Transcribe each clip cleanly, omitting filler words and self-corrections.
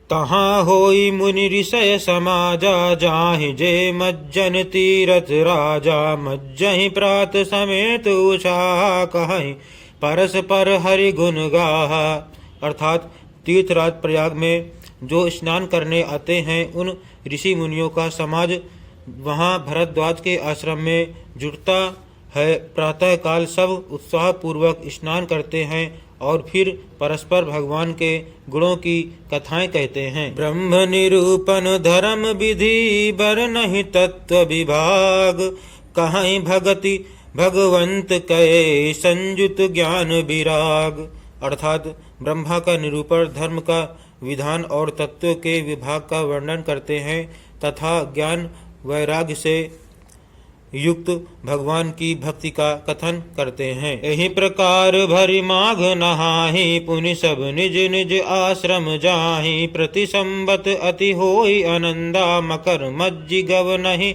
तहाँ होई मुनि ऋषय समाजा, जाहि जे मज्जन तीरथ राजा। मज्जहि प्रात समेत उषा, कहीं परस्पर हरि गुण गाहा। अर्थात तीर्थराज प्रयाग में जो स्नान करने आते हैं उन ऋषि मुनियों का समाज वहाँ भरद्वाज के आश्रम में जुटता है। प्रातः काल सब उत्साह पूर्वक स्नान करते हैं और फिर परस्पर भगवान के गुणों की कथाएं कहते हैं। ब्रह्म निरूपण धर्म विधि, बर नहीं तत्व विभाग। कहीं भगति भगवंत कहे, संयुत ज्ञान विराग। अर्थात ब्रह्मा का निरूपण, धर्म का विधान और तत्व के विभाग का वर्णन करते हैं तथा ज्ञान वैराग्य से युक्त भगवान की भक्ति का कथन करते हैं। यही प्रकार भरी माघ नहाहि, पुनि सब निज निज आश्रम जाहि। प्रति संबत अति होई आनंदा, मकर मज्जि गव नहीं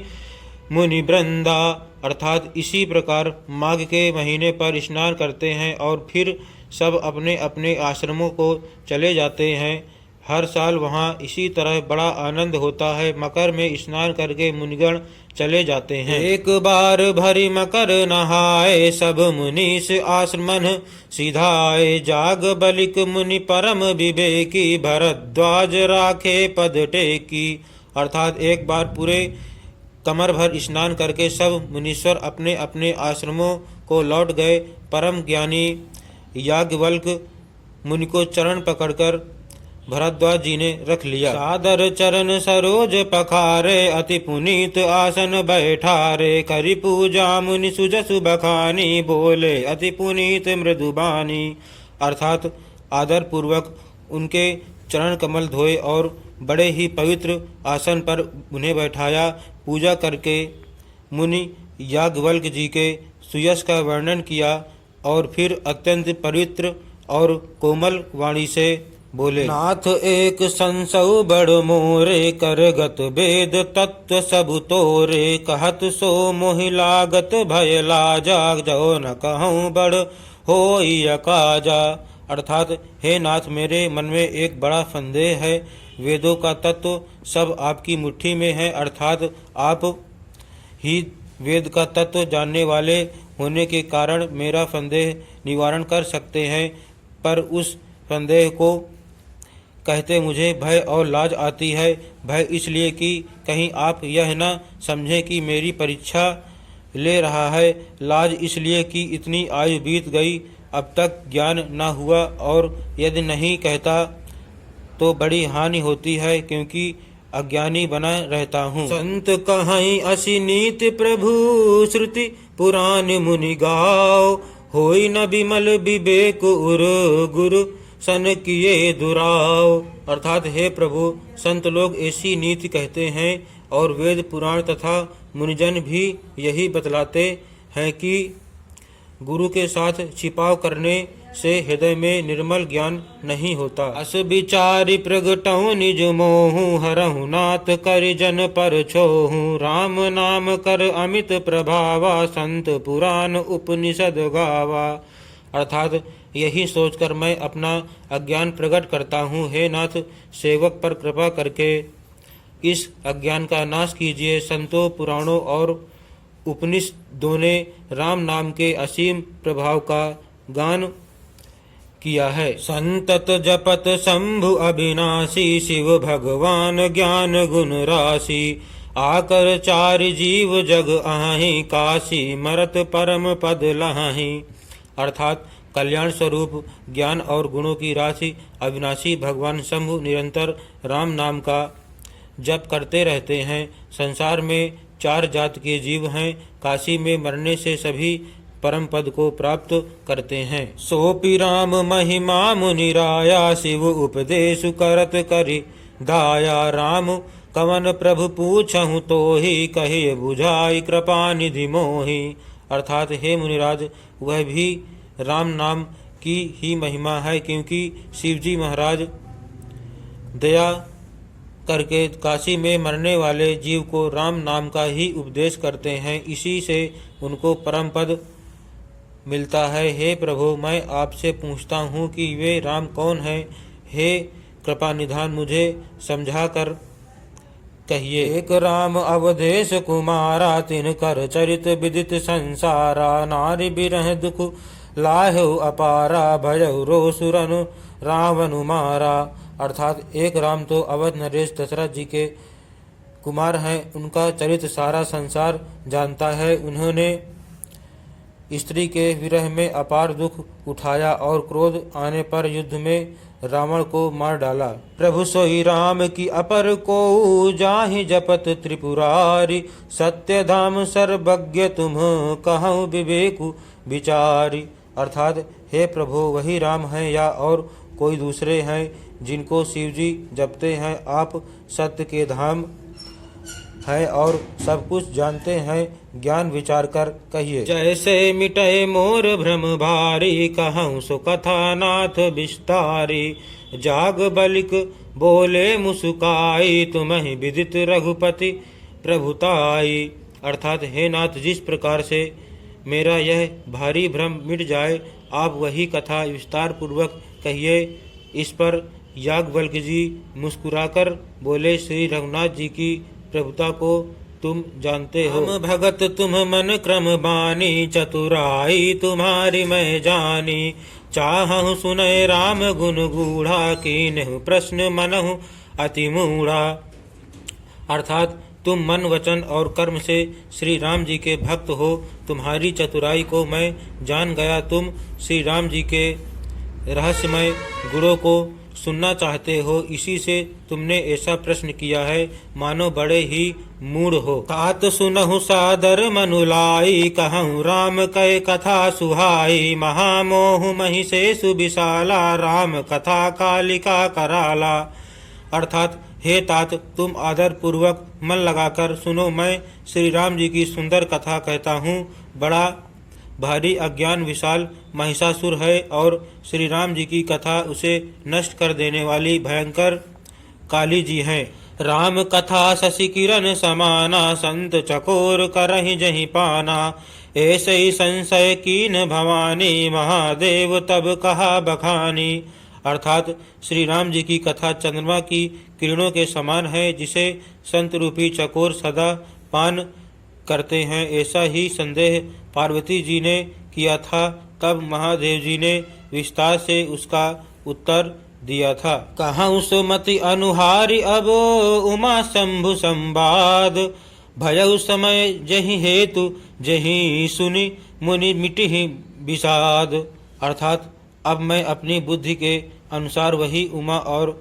मुनि वृंदा। अर्थात इसी प्रकार माघ के महीने पर स्नान करते हैं और फिर सब अपने अपने आश्रमों को चले जाते हैं। हर साल वहाँ इसी तरह बड़ा आनंद होता है। मकर में स्नान करके मुनिगण चले जाते हैं। एक बार भरी मकर नहाए, सब मुनीस आश्रमन सिधाए। जाग बलिक मुनि परम विवेकी, भरद्वाज राखे पद टेकी। अर्थात एक बार पूरे कमर भर स्नान करके सब मुनीश्वर अपने अपने आश्रमों को लौट गए। परम ज्ञानी याज्ञवल्क मुनि को चरण पकड़कर भरद्वाज जी ने रख लिया। सादर चरण सरोज पखारे, अति पुनीत आसन बैठारे। करी पूजा मुनि सुजसु बखानी, बोले अति पुनीत मृदुबानी। अर्थात आदर पूर्वक उनके चरण कमल धोए और बड़े ही पवित्र आसन पर उन्हें बैठाया। पूजा करके मुनि याज्ञवल्क जी के सुयश का वर्णन किया और फिर अत्यंत पवित्र और कोमल वाणी से बोले, नाथ एक संसौ बड़ मोरे, करगत वेद तत्व सब तोरे। कहत सो मोहि लागत भय लाजा, जो न कहूँ बड़ होई अकाजा। अर्थात हे नाथ, मेरे मन में एक बड़ा संदेह है। वेदों का तत्व सब आपकी मुट्ठी में है, अर्थात आप ही वेद का तत्व जानने वाले होने के कारण मेरा संदेह निवारण कर सकते हैं। पर उस संदेह को कहते मुझे भय और लाज आती है। भय इसलिए कि कहीं आप यह न समझें कि मेरी परीक्षा ले रहा है। लाज इसलिए कि इतनी आयु बीत गई, अब तक ज्ञान न हुआ, और यदि नहीं कहता तो बड़ी हानि होती है क्योंकि अज्ञानी बना रहता हूँ। संत कहीं असी नीति प्रभु, श्रुति पुराण मुनि गाओ। होई न विमल विवेक उर, गुरु सन किए दुराव। अर्थात हे प्रभु, संत लोग ऐसी नीति कहते हैं और वेद पुराण तथा मुनिजन भी यही बतलाते हैं कि गुरु के साथ छिपाव करने से हृदय में निर्मल ज्ञान नहीं होता। अस विचारि प्रगटहु निज मोहु, हरहु नाथ कर जन पर छोहु। राम नाम कर अमित प्रभावा, संत पुराण उपनिषद गावा। अर्थात यही सोचकर मैं अपना अज्ञान प्रकट करता हूँ। हे नाथ, सेवक पर कृपा करके इस अज्ञान का नाश कीजिए। संतों, पुराणों और उपनिषदों ने राम नाम के असीम प्रभाव का गान किया है। संतत जपत शंभु अविनाशी, शिव भगवान ज्ञान गुण राशि। आकर चारि जीव जग आहि, काशी मरत परम पद लहाहि। अर्थात कल्याण स्वरूप ज्ञान और गुणों की राशि अविनाशी भगवान शंभु निरंतर राम नाम का जप करते रहते हैं। संसार में 4 जात के जीव हैं। काशी में मरने से सभी परम पद को प्राप्त करते हैं। सोपि राम महिमा मुनिराया, शिव उपदेश करत करि दाया। राम कवन प्रभु पूछहु तोहि, कहे बुझाई कृपा निधि मोहि। अर्थात हे मुनिराज, वह भी राम नाम की ही महिमा है क्योंकि शिवजी महाराज दया करके काशी में मरने वाले जीव को राम नाम का ही उपदेश करते हैं। इसी से उनको परम पद मिलता है। हे प्रभु, मैं आपसे पूछता हूँ कि वे राम कौन हैं? हे कृपा निधान मुझे समझा कर कहिए। एक राम अवधेश कुमारा, तिन कर चरित विदित संसारा, नारी बिरह दुख लाहु अपारा, भयउ रोसुरनु रावणु मारा। अर्थात एक राम तो अवध नरेश दशरथ जी के कुमार हैं, उनका चरित्र सारा संसार जानता है। उन्होंने स्त्री के विरह में अपार दुख उठाया और क्रोध आने पर युद्ध में रावण को मार डाला। प्रभु सोई राम की अपर को जाहि जपत त्रिपुरारी, सत्य धाम सर्वज्ञ तुम कहूँ विवेकु विचारी। अर्थात हे प्रभु वही राम हैं या और कोई दूसरे हैं जिनको शिव जी जपते हैं। आप सत्य के धाम है और सब कुछ जानते हैं, ज्ञान विचार कर कहिए। जैसे मिटे मोर भ्रम भारी, कहूँ सो कथा नाथ विस्तारी, जाग बलिक बोले मुस्काई, तुम्हें विदित रघुपति प्रभुताई। अर्थात हे नाथ जिस प्रकार से मेरा यह भारी भ्रम मिट जाए, आप वही कथा विस्तार पूर्वक कहिए। इस पर याज्ञवल्क्य जी मुस्कुराकर बोले, श्री रघुनाथ जी की प्रभुता को तुम जानते हो। हम भगत तुम मन क्रम बानी, चतुराई तुम्हारी मैं जानी, चाहूँ सुनय राम गुण गूढ़ा, कीन्हु प्रश्न मनहु अति मूढ़ा। अर्थात तुम मन वचन और कर्म से श्री राम जी के भक्त हो, तुम्हारी चतुराई को मैं जान गया। तुम श्री राम जी के रहस्यमय गुणों को सुनना चाहते हो, इसी से तुमने ऐसा प्रश्न किया है, मानो बड़े ही मूढ़ हो। तात सुनहु सादर मनुलाई, कहूँ राम कै कथा सुहाई, महामोह महिषेषु विशाला, राम कथा कालिका कराला। अर्थात हे तात तुम आदर पूर्वक मन लगाकर सुनो, मैं श्री राम जी की सुंदर कथा कहता हूँ। बड़ा भारी अज्ञान विशाल महिषासुर है और श्री राम जी की कथा उसे नष्ट कर देने वाली भयंकर काली जी हैं। राम कथा शशि किरण समाना, संत चकोर करहि जहि पाना, ऐसे ही संशय कीन भवानी, महादेव तब कहा बखानी। अर्थात श्री राम जी की कथा चंद्रमा की किरणों के समान है, जिसे संत रूपी चकोर सदा पान करते हैं। ऐसा ही संदेह पार्वती जी ने किया था, तब महादेव जी ने विस्तार से उसका उत्तर दिया था। कहूँ सुमति अनुहारी अब उमा शंभु संवाद, भयउ समय जहि हेतु जहि सुनि मुनि मिटिहि विषाद। अर्थात अब मैं अपनी बुद्धि के अनुसार वही उमा और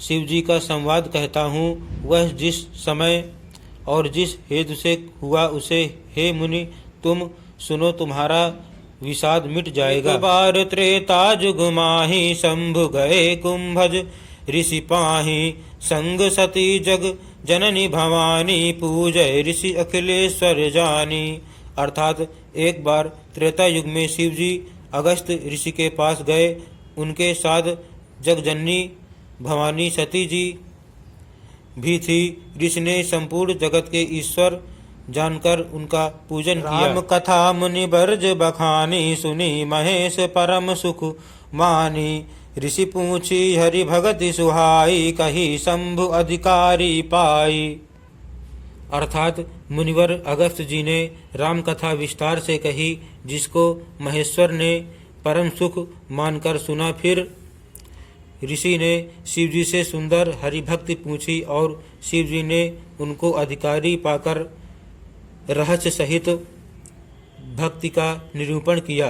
शिव जी का संवाद कहता हूँ। वह जिस समय और जिस हेतु से हुआ उसे हे मुनि तुम सुनो, तुम्हारा विषाद मिट जाएगा। एक बार त्रेता जुग माही, शंभु गए कुंभज ऋषि पाही, संग सती जग जननी भवानी, पूजय ऋषि अखिलेश्वर जानी। अर्थात एक बार त्रेता युग में शिव जी अगस्त ऋषि के पास गए, उनके साथ जगजननी भवानी सती जी भी थी। ऋषि ने संपूर्ण जगत के ईश्वर जानकर उनका पूजन किया। राम कथा मुनि बरज बखानी, सुनी महेश परम सुख मानी, ऋषि पूछी हरि भगति सुहाई, कही शंभु अधिकारी पाई। अर्थात मुनिवर अगस्त जी ने राम कथा विस्तार से कही, जिसको महेश्वर ने परम सुख मानकर सुना। फिर ऋषि ने शिव जी से सुंदर हरिभक्ति पूछी और शिव जी ने उनको अधिकारी पाकर रहस्य सहित भक्ति का निरूपण किया।